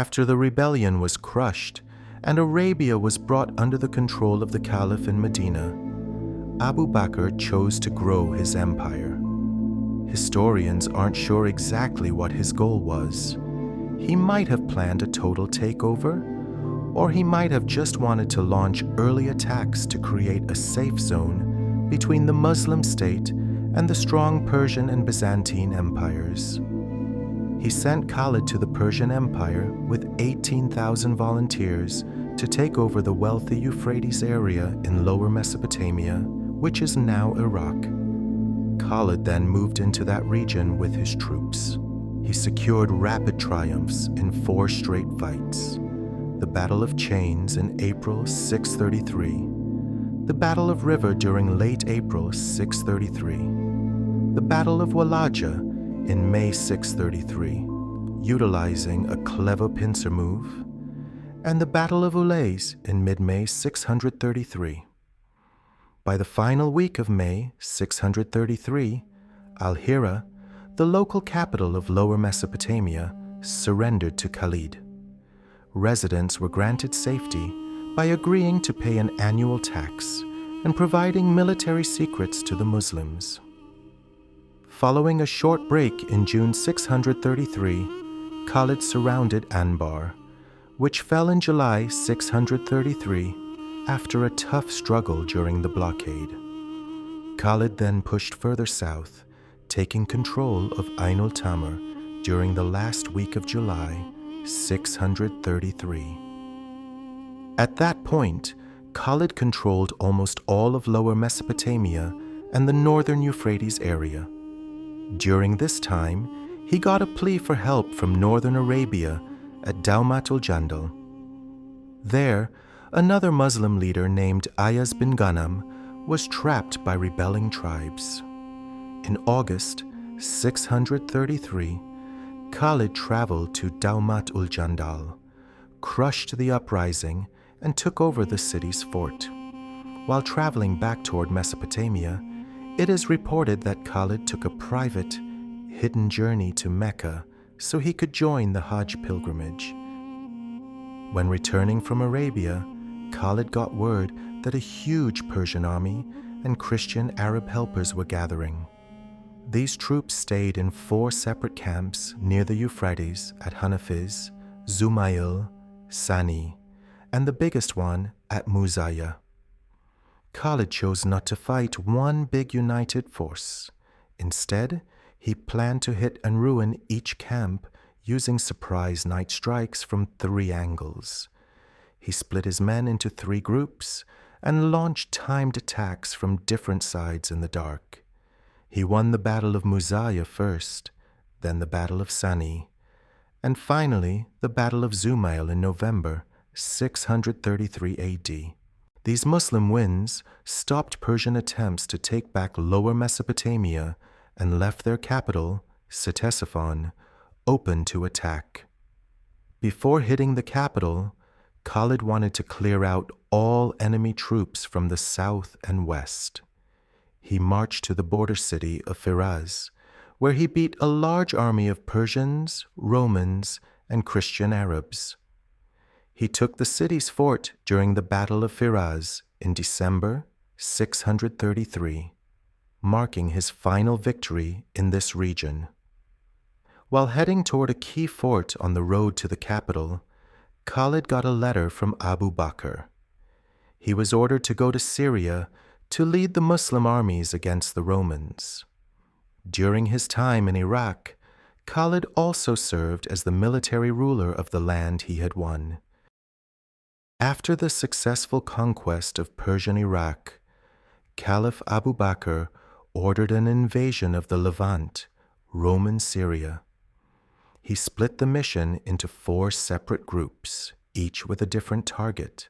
After the rebellion was crushed and Arabia was brought under the control of the Caliph in Medina, Abu Bakr chose to grow his empire. Historians aren't sure exactly what his goal was. He might have planned a total takeover, or he might have just wanted to launch early attacks to create a safe zone between the Muslim state and the strong Persian and Byzantine empires. He sent Khalid to the Persian Empire with 18,000 volunteers to take over the wealthy Euphrates area in Lower Mesopotamia, which is now Iraq. Khalid then moved into that region with his troops. He secured rapid triumphs in 4 straight fights: the Battle of Chains in April 633, the Battle of River during late April 633, the Battle of Walaja in May 633, utilizing a clever pincer move, and the Battle of Ulays in mid-May 633. By the final week of May 633, Al-Hira, the local capital of Lower Mesopotamia, surrendered to Khalid. Residents were granted safety by agreeing to pay an annual tax and providing military secrets to the Muslims. Following a short break in June 633, Khalid surrounded Anbar, which fell in July 633 after a tough struggle during the blockade. Khalid then pushed further south, taking control of Ain al-Tamr during the last week of July 633. At that point, Khalid controlled almost all of Lower Mesopotamia and the northern Euphrates area. During this time, he got a plea for help from northern Arabia at Daumat al-Jandal. There, another Muslim leader named Ayaz bin Ghanam was trapped by rebelling tribes. In August 633, Khalid traveled to Daumat al-Jandal, crushed the uprising, and took over the city's fort. While traveling back toward Mesopotamia, it is reported that Khalid took a private, hidden journey to Mecca so he could join the Hajj pilgrimage. When returning from Arabia, Khalid got word that a huge Persian army and Christian Arab helpers were gathering. These troops stayed in 4 separate camps near the Euphrates at Hanafiz, Zumail, Sani, and the biggest one at Muzaya. Khalid chose not to fight one big united force. Instead, he planned to hit and ruin each camp using surprise night strikes from 3 angles. He split his men into 3 groups and launched timed attacks from different sides in the dark. He won the Battle of Muzaya first, then the Battle of Sani, and finally the Battle of Zumail in November 633 AD. These Muslim wins stopped Persian attempts to take back Lower Mesopotamia and left their capital, Ctesiphon, open to attack. Before hitting the capital, Khalid wanted to clear out all enemy troops from the south and west. He marched to the border city of Firaz, where he beat a large army of Persians, Romans, and Christian Arabs. He took the city's fort during the Battle of Firaz in December 633, marking his final victory in this region. While heading toward a key fort on the road to the capital, Khalid got a letter from Abu Bakr. He was ordered to go to Syria to lead the Muslim armies against the Romans. During his time in Iraq, Khalid also served as the military ruler of the land he had won. After the successful conquest of Persian Iraq, Caliph Abu Bakr ordered an invasion of the Levant, Roman Syria. He split the mission into 4 separate groups, each with a different target.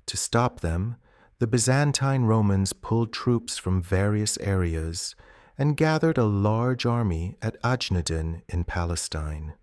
To stop them, the Byzantine Romans pulled troops from various areas and gathered a large army at Ajnadin in Palestine.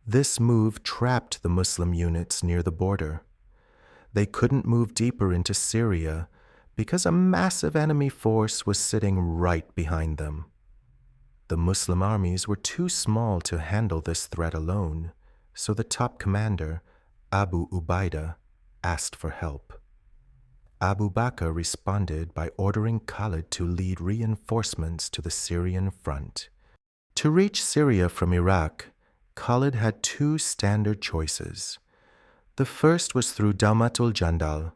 This move trapped the Muslim units near the border. They couldn't move deeper into Syria because a massive enemy force was sitting right behind them. The Muslim armies were too small to handle this threat alone, so the top commander, Abu Ubaidah, asked for help. Abu Bakr responded by ordering Khalid to lead reinforcements to the Syrian front. To reach Syria from Iraq, Khalid had two standard choices. The first was through Dawmatul Jandal,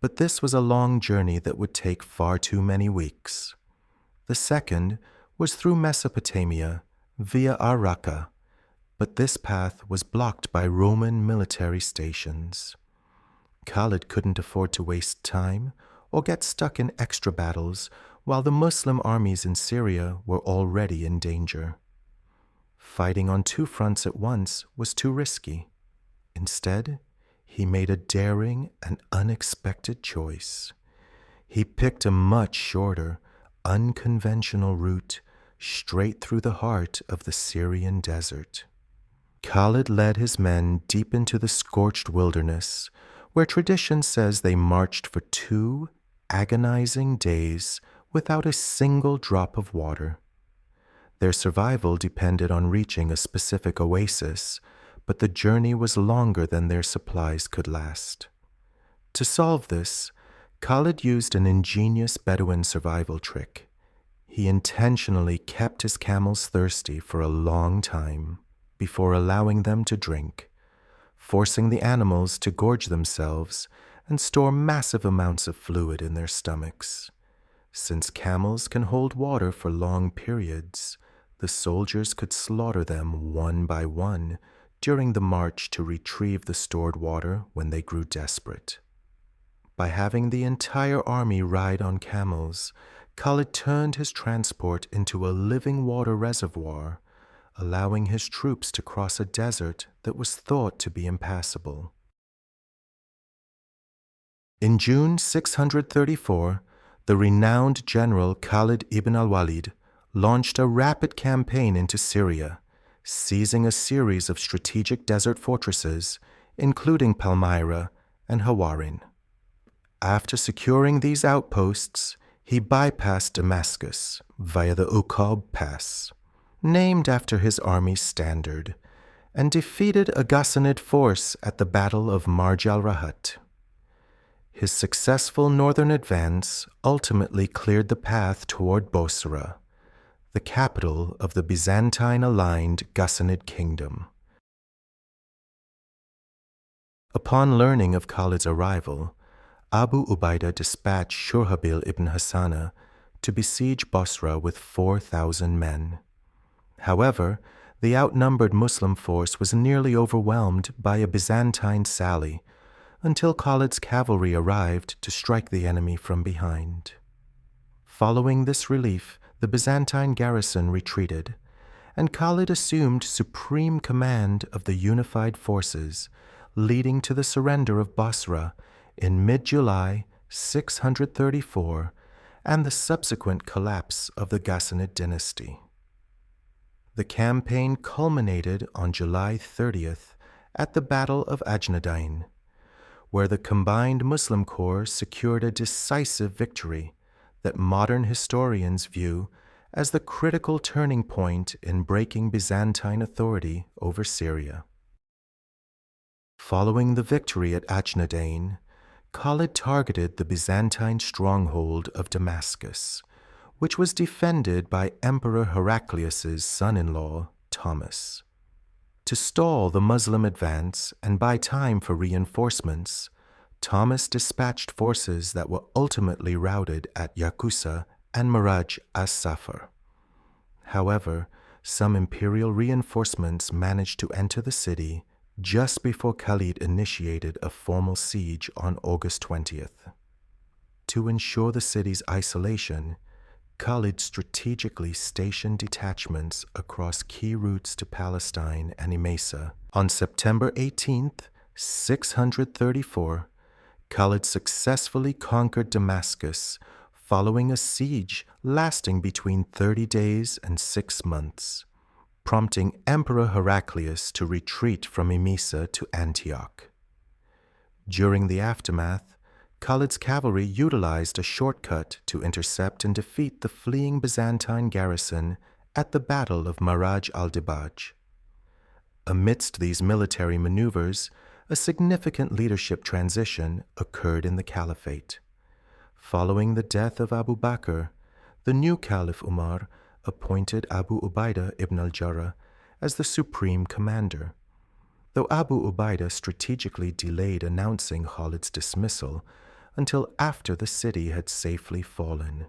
but this was a long journey that would take far too many weeks. The second was through Mesopotamia via Ar-Raqqa, but this path was blocked by Roman military stations. Khalid couldn't afford to waste time or get stuck in extra battles while the Muslim armies in Syria were already in danger. Fighting on two fronts at once was too risky. Instead, he made a daring and unexpected choice. He picked a much shorter, unconventional route straight through the heart of the Syrian desert. Khalid led his men deep into the scorched wilderness, where tradition says they marched for 2 agonizing days without a single drop of water. Their survival depended on reaching a specific oasis, but the journey was longer than their supplies could last. To solve this, Khalid used an ingenious Bedouin survival trick. He intentionally kept his camels thirsty for a long time before allowing them to drink, forcing the animals to gorge themselves and store massive amounts of fluid in their stomachs. Since camels can hold water for long periods, the soldiers could slaughter them one by one during the march to retrieve the stored water when they grew desperate. By having the entire army ride on camels, Khalid turned his transport into a living water reservoir, allowing his troops to cross a desert that was thought to be impassable. In June 634, the renowned general Khalid ibn al Walid launched a rapid campaign into Syria, seizing a series of strategic desert fortresses, including Palmyra and Hawarin. After securing these outposts, he bypassed Damascus via the Uqab Pass, named after his army's standard, and defeated a Ghassanid force at the Battle of Marj al-Rahat. His successful northern advance ultimately cleared the path toward Bosra, the capital of the Byzantine-aligned Ghassanid kingdom. Upon learning of Khalid's arrival, Abu Ubaidah dispatched Shurhabil ibn Hassana to besiege Bosra with 4,000 men. However, the outnumbered Muslim force was nearly overwhelmed by a Byzantine sally until Khalid's cavalry arrived to strike the enemy from behind. Following this relief, the Byzantine garrison retreated, and Khalid assumed supreme command of the unified forces, leading to the surrender of Basra in mid-July 634 and the subsequent collapse of the Ghassanid dynasty. The campaign culminated on July 30th at the Battle of Ajnadain, where the combined Muslim corps secured a decisive victory that modern historians view as the critical turning point in breaking Byzantine authority over Syria. Following the victory at Ajnadain, Khalid targeted the Byzantine stronghold of Damascus, which was defended by Emperor Heraclius's son-in-law, Thomas. To stall the Muslim advance and buy time for reinforcements, Thomas dispatched forces that were ultimately routed at Yaqusa and Maraj as-Safar. However, some imperial reinforcements managed to enter the city just before Khalid initiated a formal siege on August 20th. To ensure the city's isolation, Khalid strategically stationed detachments across key routes to Palestine and Emesa. On September 18th, 634, Khalid successfully conquered Damascus following a siege lasting between 30 days and 6 months, prompting Emperor Heraclius to retreat from Emesa to Antioch. During the aftermath, Khalid's cavalry utilized a shortcut to intercept and defeat the fleeing Byzantine garrison at the Battle of Maraj al-Dibaj. Amidst these military maneuvers, a significant leadership transition occurred in the caliphate. Following the death of Abu Bakr, the new Caliph Umar appointed Abu Ubaidah ibn al as the supreme commander. Though Abu Ubaidah strategically delayed announcing Khalid's dismissal until after the city had safely fallen.